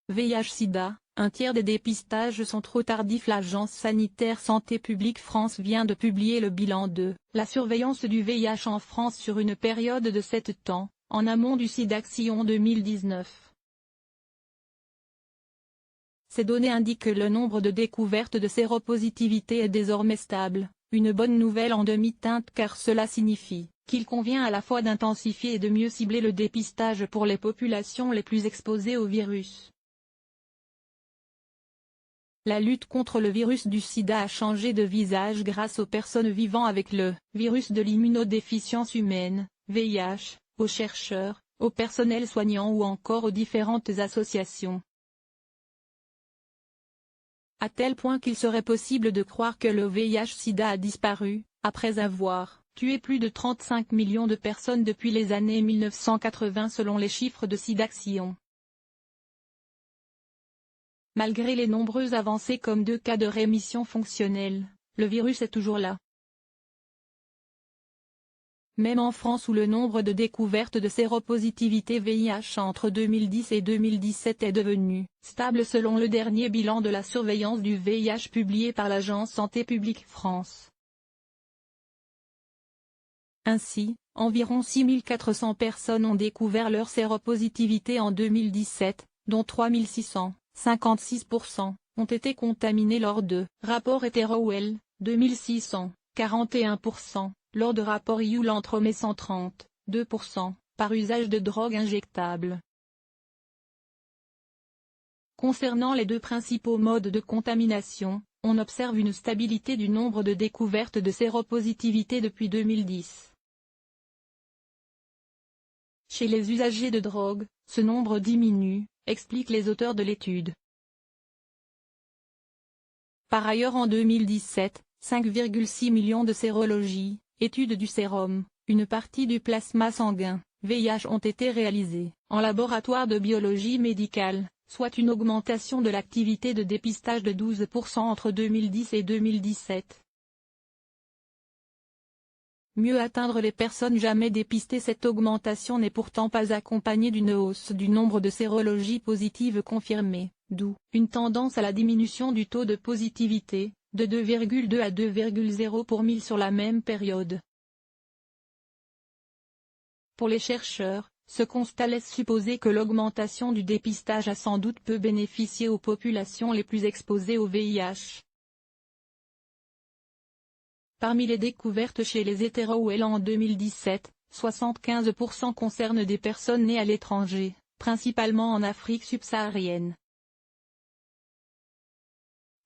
VIH/SIDA, un tiers des dépistages sont trop tardifs. L'Agence sanitaire Santé publique France vient de publier le bilan de la surveillance du VIH en France sur une période de 7 ans, en amont du SIDAction 2019. Ces données indiquent que le nombre de découvertes de séropositivité est désormais stable, une bonne nouvelle en demi-teinte car cela signifie qu'il convient à la fois d'intensifier et de mieux cibler le dépistage pour les populations les plus exposées au virus. La lutte contre le virus du sida a changé de visage grâce aux personnes vivant avec le virus de l'immunodéficience humaine, VIH, aux chercheurs, au personnel soignant ou encore aux différentes associations. À tel point qu'il serait possible de croire que le VIH/SIDA a disparu, après avoir tué plus de 35 millions de personnes depuis les années 1980 selon les chiffres de SIDAction. Malgré les nombreuses avancées comme 2 cas de rémission fonctionnelle, le virus est toujours là. Même en France où le nombre de découvertes de séropositivité VIH entre 2010 et 2017 est devenu stable selon le dernier bilan de la surveillance du VIH publié par l'Agence Santé publique France. Ainsi, environ 6400 personnes ont découvert leur séropositivité en 2017, dont 3600, 56%, ont été contaminées lors de rapports hétéro-well, 2600, 41%, lors de rapports IU-Lantromé 130, 2%, par usage de drogues injectables. Concernant les 2 principaux modes de contamination, on observe une stabilité du nombre de découvertes de séropositivité depuis 2010. Chez les usagers de drogue, ce nombre diminue, expliquent les auteurs de l'étude. Par ailleurs en 2017, 5,6 millions de sérologies, études du sérum, une partie du plasma sanguin, VIH ont été réalisées en laboratoire de biologie médicale, soit une augmentation de l'activité de dépistage de 12% entre 2010 et 2017. Mieux atteindre les personnes jamais dépistées. Cette augmentation n'est pourtant pas accompagnée d'une hausse du nombre de sérologies positives confirmées, d'où une tendance à la diminution du taux de positivité, de 2,2 à 2,0 pour 1000 sur la même période. Pour les chercheurs, ce constat laisse supposer que l'augmentation du dépistage a sans doute peu bénéficié aux populations les plus exposées au VIH. Parmi les découvertes chez les hétéro-well en 2017, 75% concernent des personnes nées à l'étranger, principalement en Afrique subsaharienne.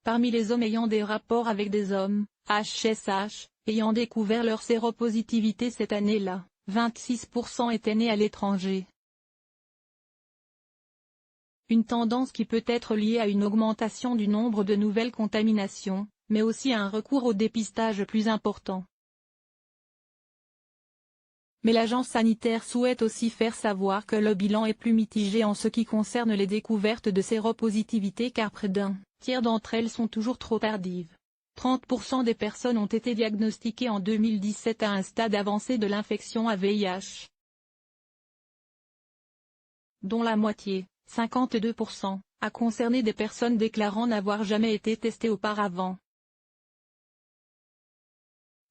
Parmi les hommes ayant des rapports avec des hommes, HSH, ayant découvert leur séropositivité cette année-là, 26% étaient nés à l'étranger. Une tendance qui peut être liée à une augmentation du nombre de nouvelles contaminations, mais aussi à un recours au dépistage plus important. Mais l'agence sanitaire souhaite aussi faire savoir que le bilan est plus mitigé en ce qui concerne les découvertes de séropositivité car près d'un tiers d'entre elles sont toujours trop tardives. 30% des personnes ont été diagnostiquées en 2017 à un stade avancé de l'infection à VIH, dont la moitié, 52%, a concerné des personnes déclarant n'avoir jamais été testées auparavant.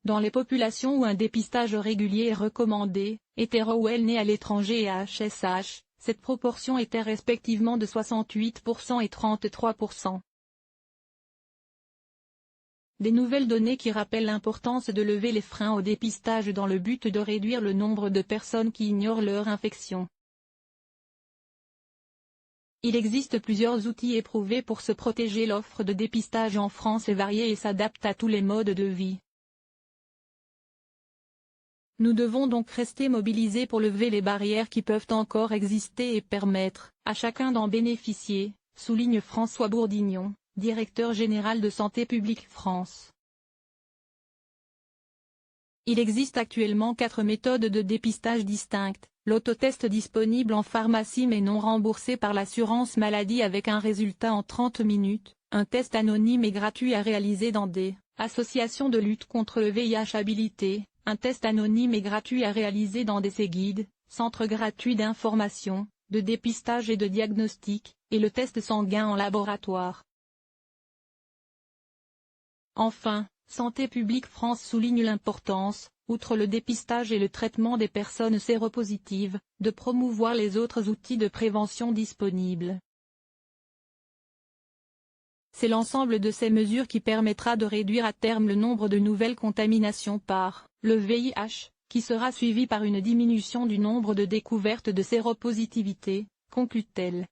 Dans les populations où un dépistage régulier est recommandé, hétéro-well nés à l'étranger et HSH, cette proportion était respectivement de 68% et 33%. Des nouvelles données qui rappellent l'importance de lever les freins au dépistage dans le but de réduire le nombre de personnes qui ignorent leur infection. Il existe plusieurs outils éprouvés pour se protéger. L'offre de dépistage en France est variée et s'adapte à tous les modes de vie. Nous devons donc rester mobilisés pour lever les barrières qui peuvent encore exister et permettre à chacun d'en bénéficier, souligne François Bourdignon, directeur général de Santé publique France. Il existe actuellement 4 méthodes de dépistage distinctes, l'autotest disponible en pharmacie mais non remboursé par l'assurance maladie avec un résultat en 30 minutes, un test anonyme et gratuit à réaliser dans des associations de lutte contre le VIH habilitées, un test anonyme et gratuit à réaliser dans des CEGID, centres gratuits d'information, de dépistage et de diagnostic, et le test sanguin en laboratoire. Enfin, Santé publique France souligne l'importance, outre le dépistage et le traitement des personnes séropositives, de promouvoir les autres outils de prévention disponibles. C'est l'ensemble de ces mesures qui permettra de réduire à terme le nombre de nouvelles contaminations par le VIH, qui sera suivi par une diminution du nombre de découvertes de séropositivité, conclut-elle.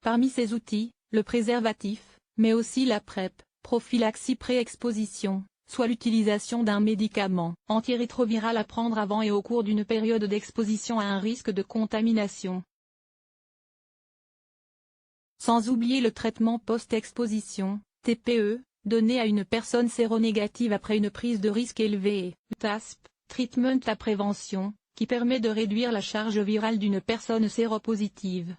Parmi ces outils, le préservatif, mais aussi la PrEP, prophylaxie pré-exposition, soit l'utilisation d'un médicament antirétroviral à prendre avant et au cours d'une période d'exposition à un risque de contamination. Sans oublier le traitement post-exposition, TPE, donné à une personne séronégative après une prise de risque élevée et TASP, Treatment à prévention, qui permet de réduire la charge virale d'une personne séropositive.